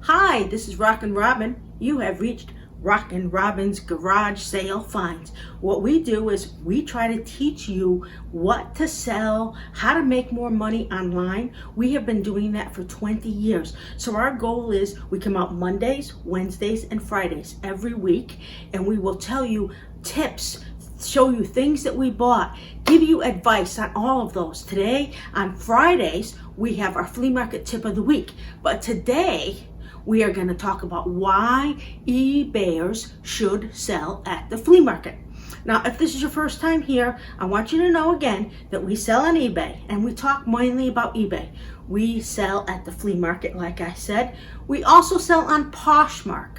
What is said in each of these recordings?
Hi, this is RockinRobin. You have reached RockinRobin's Garage Sale Finds. What we do is we try to teach you what to sell, how to make more money online. We have been doing that for 20 years. So our goal is we come out Mondays, Wednesdays, and Fridays every week, and we will tell you tips, show you things that we bought, give you advice on all of those. Today, on Fridays, we have our flea market tip of the week. But today, we are going to talk about why eBayers should sell at the flea market. Now, if this is your first time here, I want you to know again that we sell on eBay, and we talk mainly about eBay. We sell at the flea market, like I said. We also sell on Poshmark,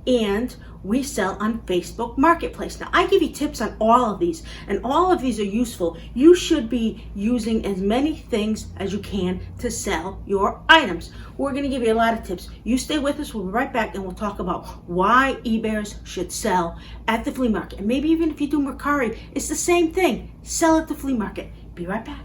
and we sell on Facebook Marketplace. Now, I give you tips on all of these, and all of these are useful. You should be using as many things as you can to sell your items. We're going to give you a lot of tips. You stay with us. We'll be right back, and we'll talk about why eBayers should sell at the flea market. And maybe even if you do Mercari, it's the same thing. Sell at the flea market. Be right back.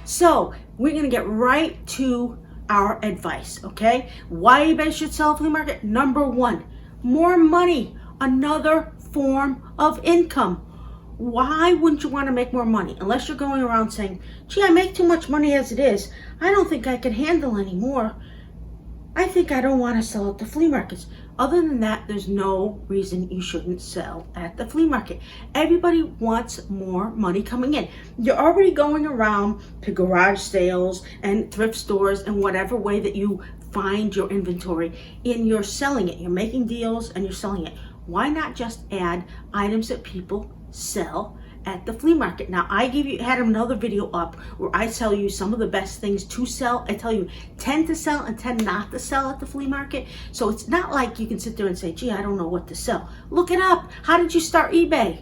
So we're going to get right to our advice, okay? Why eBay should sell flea market? Number one, more money, another form of income. Why wouldn't you want to make more money? Unless you're going around saying, gee, I make too much money as it is. I don't think I can handle any more. I think I don't want to sell at the flea markets. Other than that, there's no reason you shouldn't sell at the flea market. Everybody wants more money coming in. You're already going around to garage sales and thrift stores and whatever way that you find your inventory, and you're selling it. You're making deals and you're selling it. Why not just add items that people sell at the flea market? Now, I had another video up where I tell you some of the best things to sell. I tell you 10 to sell and 10 not to sell at the flea market. So it's not like you can sit there and say, gee, I don't know what to sell. Look it up. How did you start eBay?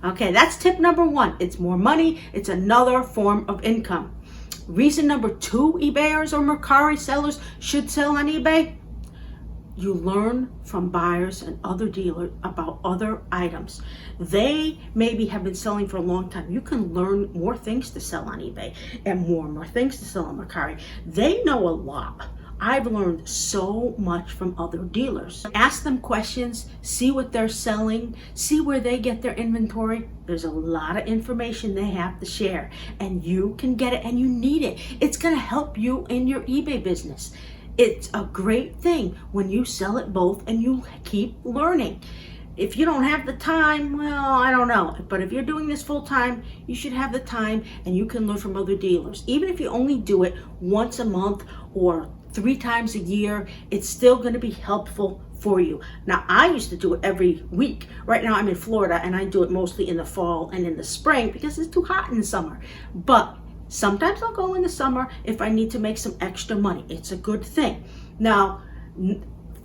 Okay, that's tip number one. It's more money. It's another form of income. Reason number two, eBayers or Mercari sellers should sell on eBay. You learn from buyers and other dealers about other items. They maybe have been selling for a long time. You can learn more things to sell on eBay and more things to sell on Mercari. They know a lot. I've learned so much from other dealers. Ask them questions, see what they're selling, see where they get their inventory. There's a lot of information they have to share, and you can get it and you need it. It's going to help you in your eBay business. It's a great thing when you sell it both and you keep learning. If you don't have the time, well, I don't know. But if you're doing this full time, you should have the time and you can learn from other dealers. Even if you only do it once a month or 3 times a year, it's still going to be helpful for you. Now, I used to do it every week. Right now I'm in Florida and I do it mostly in the fall and in the spring because it's too hot in the summer. But sometimes I'll go in the summer if I need to make some extra money. It's a good thing. Now,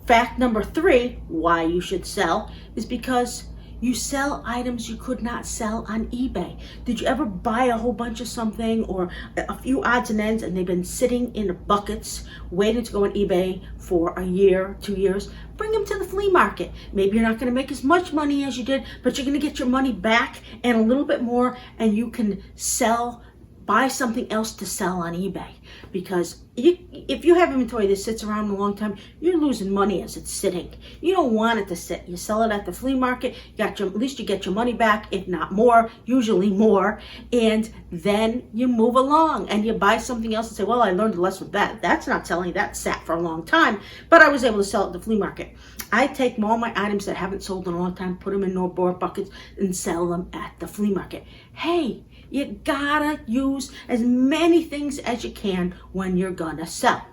fact number 3, why you should sell, is because you sell items you could not sell on eBay. Did you ever buy a whole bunch of something or a few odds and ends and they've been sitting in buckets waiting to go on eBay for a year, 2 years? Bring them to the flea market. Maybe you're not going to make as much money as you did, but you're going to get your money back and a little bit more, and you can buy something else to sell on eBay. Because if you have inventory that sits around a long time, you're losing money as it's sitting. You don't want it to sit. You sell it at the flea market, at least you get your money back, if not more, usually more, and then you move along and you buy something else and say, well, I learned a lesson with that. That's not selling, that sat for a long time, but I was able to sell it at the flea market. I take all my items that haven't sold in a long time, put them in no-board buckets, and sell them at the flea market. Hey, you gotta use as many things as you can when you're gonna sell.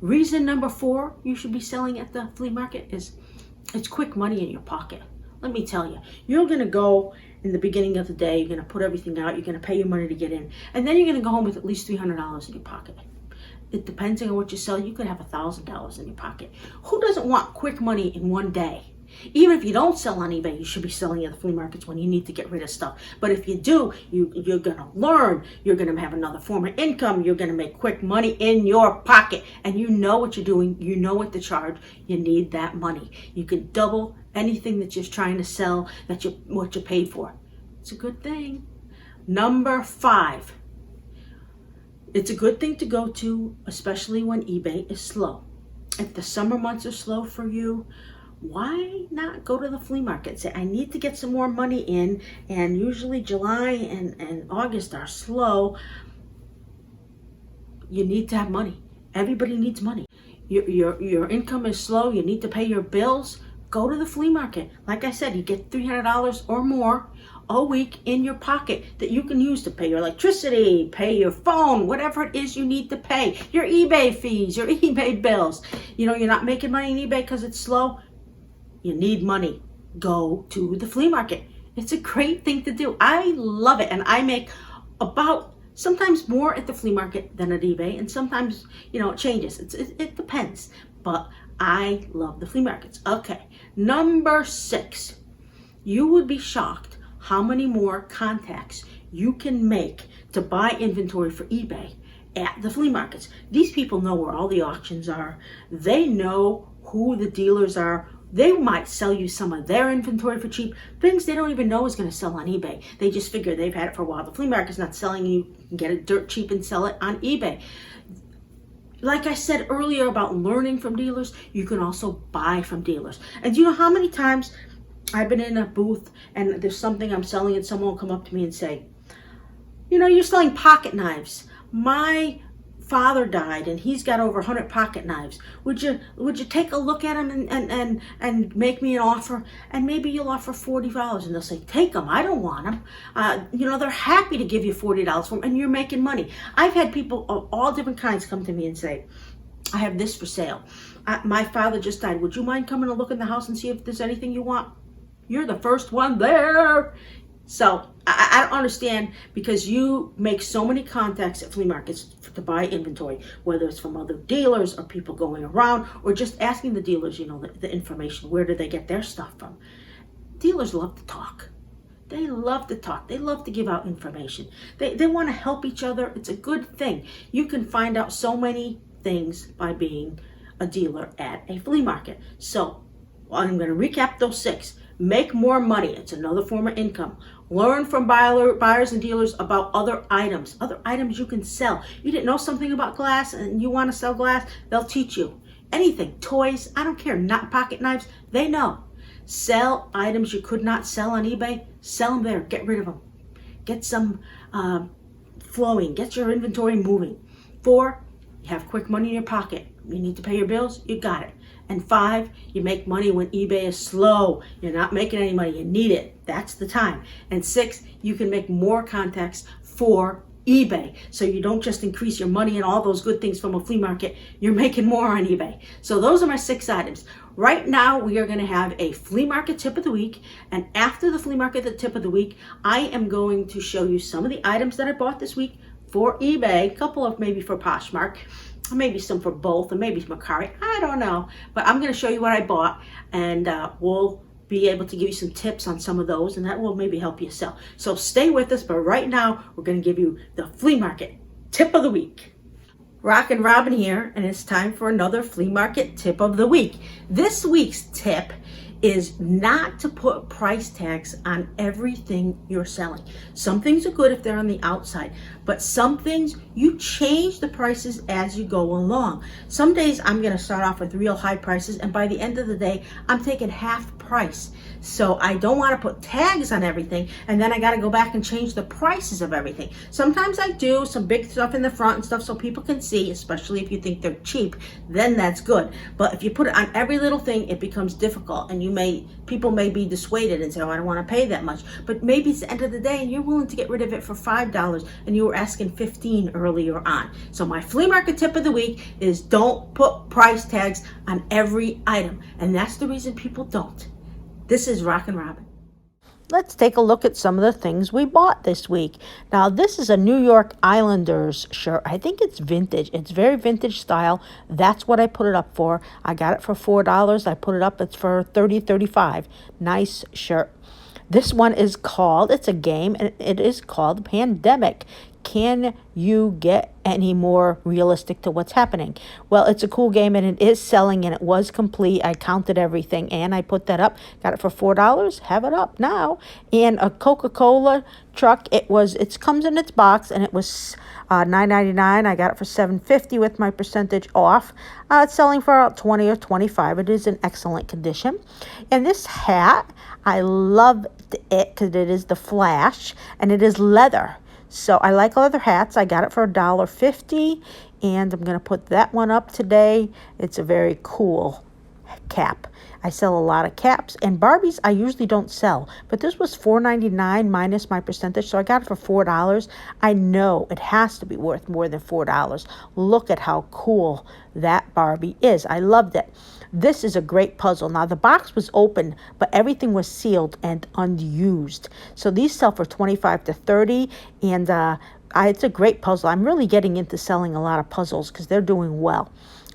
Reason number 4 you should be selling at the flea market is it's quick money in your pocket. Let me tell you, you're gonna go in the beginning of the day, you're gonna put everything out, you're gonna pay your money to get in, and then you're gonna go home with at least $300 in your pocket. It depends on what you sell. You could have $1,000 in your pocket. Who doesn't want quick money in one day? Even if you don't sell on eBay, you should be selling at the flea markets when you need to get rid of stuff. But if you do, you're going to learn. You're going to have another form of income. You're going to make quick money in your pocket. And you know what you're doing. You know what to charge. You need that money. You can double anything that you're trying to sell, what you paid for. It's a good thing. Number 5. It's a good thing to go to, especially when eBay is slow. If the summer months are slow for you, why not go to the flea market? Say, I need to get some more money in, and usually July and August are slow. You need to have money. Everybody needs money. Your income is slow. You need to pay your bills. Go to the flea market. Like I said, you get $300 or more a week in your pocket that you can use to pay your electricity, pay your phone, whatever it is you need to pay, your eBay fees, your eBay bills. You know, you're not making money in eBay because it's slow. You need money. Go to the flea market. It's a great thing to do. I love it. And I make about sometimes more at the flea market than at eBay. And sometimes, you know, it changes. It depends. But I love the flea markets. Okay. Number 6. You would be shocked how many more contacts you can make to buy inventory for eBay at the flea markets. These people know where all the auctions are. They know who the dealers are. They might sell you some of their inventory for cheap, things they don't even know is going to sell on eBay. They just figure they've had it for a while. The flea market's not selling you can get it dirt cheap and sell it on eBay. Like I said earlier about learning from dealers, you can also buy from dealers. And do you know how many times I've been in a booth and there's something I'm selling and someone will come up to me and say, you know, you're selling pocket knives. My father died and he's got over 100 pocket knives. Would you take a look at them and make me an offer? And maybe you'll offer $40 and they'll say, take them. I don't want them. You know, they're happy to give you $40 for them and you're making money. I've had people of all different kinds come to me and say, I have this for sale. My father just died. Would you mind coming to look in the house and see if there's anything you want? You're the first one there. So I don't understand, because you make so many contacts at flea markets to buy inventory, whether it's from other dealers or people going around or just asking the dealers, you know, the information. Where do they get their stuff from? Dealers love to talk. They love to talk. They love to give out information. They want to help each other. It's a good thing. You can find out so many things by being a dealer at a flea market. So I'm going to recap those 6. Make more money. It's another form of income. Learn from buyers and dealers about other items you can sell. You didn't know something about glass and you want to sell glass, they'll teach you. Anything, toys, I don't care, not pocket knives, they know. Sell items you could not sell on eBay, sell them there, get rid of them. Get some flowing, get your inventory moving. 4, you have quick money in your pocket. You need to pay your bills, you got it. And 5, you make money when eBay is slow. You're not making any money. You need it. That's the time. And 6, you can make more contacts for eBay. So you don't just increase your money and all those good things from a flea market. You're making more on eBay. So those are my 6 items. Right now, we are going to have a flea market tip of the week. And after the flea market tip of the week, I am going to show you some of the items that I bought this week for eBay. A couple of maybe for Poshmark. Maybe some for both, and maybe Macari. I don't know. But I'm going to show you what I bought, and we'll be able to give you some tips on some of those, and that will maybe help you sell. So stay with us, but right now, we're going to give you the flea market tip of the week. RockinRobin here, and it's time for another flea market tip of the week. This week's tip is not to put price tags on everything you're selling. Some things are good if they're on the outside, but some things you change the prices as you go along. Some days I'm going to start off with real high prices, and by the end of the day, I'm taking half price. So I don't want to put tags on everything, and then I got to go back and change the prices of everything. Sometimes I do some big stuff in the front and stuff so people can see, especially if you think they're cheap, then that's good. But if you put it on every little thing, it becomes difficult, and people may be dissuaded and say, oh, I don't want to pay that much. But maybe it's the end of the day and you're willing to get rid of it for $5 and you were asking $15 earlier on. So my flea market tip of the week is don't put price tags on every item. And that's the reason people don't. This is RockinRobin. let's take a look at some of the things we bought this week. Now, this is a New York Islanders shirt. I think it's vintage. It's very vintage style. That's what I put it up for. I got it for $4. I put it up. It's for $30-$35. Nice shirt. This one is called, it's a game, and it is called Pandemic. Can you get any more realistic to what's happening? Well, it's a cool game, and it is selling, and it was complete. I counted everything, and I put that up. Got it for $4. Have it up now. And a Coca-Cola truck. It comes in its box, and it was $9.99. I got it for $7.50 with my percentage off. It's selling for about $20 or $25. It is in excellent condition. And this hat, I love it because it is the Flash, and it is leather. So I like leather hats. I got it for $1.50, and I'm going to put that one up today. It's a very cool cap. I sell a lot of caps, and Barbies I usually don't sell, but this was $4.99 minus my percentage, so I got it for $4. I know it has to be worth more than $4. Look at how cool that Barbie is. I loved it. This is a great puzzle. Now, the box was open, but everything was sealed and unused. So these sell for $25 to $30, and it's a great puzzle. I'm really getting into selling a lot of puzzles because they're doing well.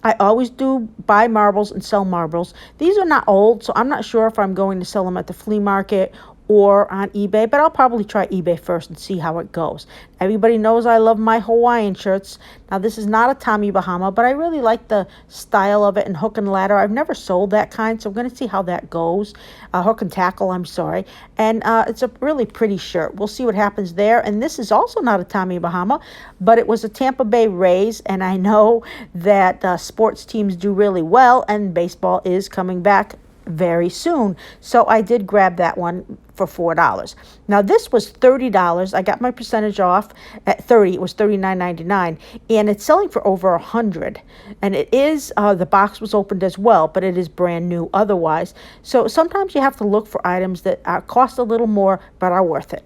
I always do buy marbles and sell marbles. These are not old, so I'm not sure if I'm going to sell them at the flea market or on eBay, but I'll probably try eBay first and see how it goes. Everybody knows I love my Hawaiian shirts. Now, this is not a Tommy Bahama, but I really like the style of it and hook and ladder. I've never sold that kind, so I'm going to see how that goes. Hook and tackle, I'm sorry. And it's a really pretty shirt. We'll see what happens there. And this is also not a Tommy Bahama, but it was a Tampa Bay Rays, and I know that sports teams do really well, and baseball is coming back very soon. So I did grab that one for $4. Now, this was $30. I got my percentage off at $30. It was $39.99, and it's selling for over $100. And it is the box was opened as well, but it is brand new otherwise. So sometimes you have to look for items that cost a little more but are worth it.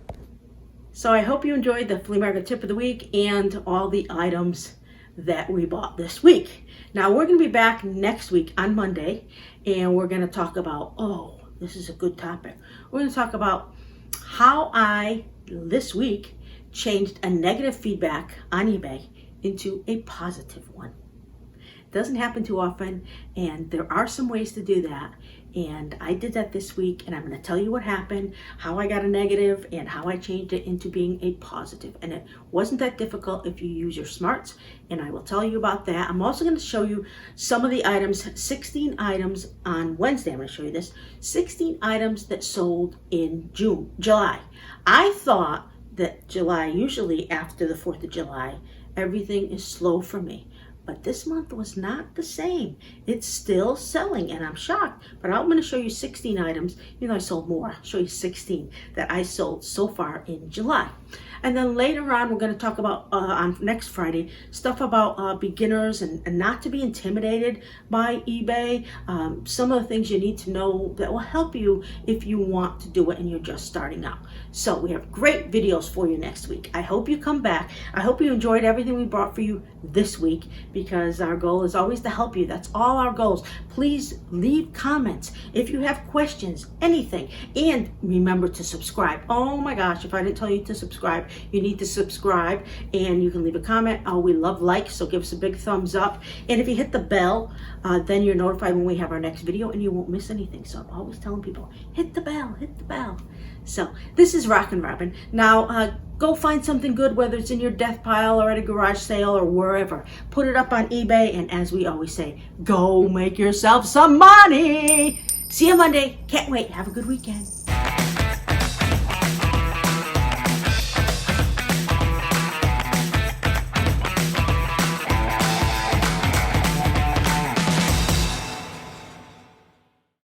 So I hope you enjoyed the flea market tip of the week and all the items that we bought this week. Now, we're going to be back next week on Monday, and we're going to talk about, this is a good topic. We're going to talk about how I, this week, changed a negative feedback on eBay into a positive one. It doesn't happen too often, and there are some ways to do that. And I did that this week, and I'm going to tell you what happened, how I got a negative, and how I changed it into being a positive. And it wasn't that difficult if you use your smarts, and I will tell you about that. I'm also going to show you some of the items, 16 items on Wednesday. I'm going to show you this, 16 items that sold in July. I thought that July, usually after the 4th of July, everything is slow for me. But this month was not the same. It's still selling, and I'm shocked. But I'm going to show you 16 items. You know, I sold more. I'll show you 16 that I sold so far in July. And then later on, we're going to talk about, on next Friday, stuff about beginners and not to be intimidated by eBay. Some of the things you need to know that will help you if you want to do it and you're just starting out. So we have great videos for you next week. I hope you come back. I hope you enjoyed everything we brought for you this week, because our goal is always to help you. That's all our goals. Please leave comments if you have questions, anything. And remember to subscribe. Oh my gosh, if I didn't tell you to subscribe, you need to subscribe, and you can leave a comment. We love likes, so give us a big thumbs up. And if you hit the bell, then you're notified when we have our next video, and you won't miss anything. So I'm always telling people, hit the bell, hit the bell. So this is RockinRobin. Now go find something good, whether it's in your death pile or at a garage sale or wherever. Put it up on eBay, and as we always say, go make yourself some money. See you Monday. Can't wait. Have a good weekend.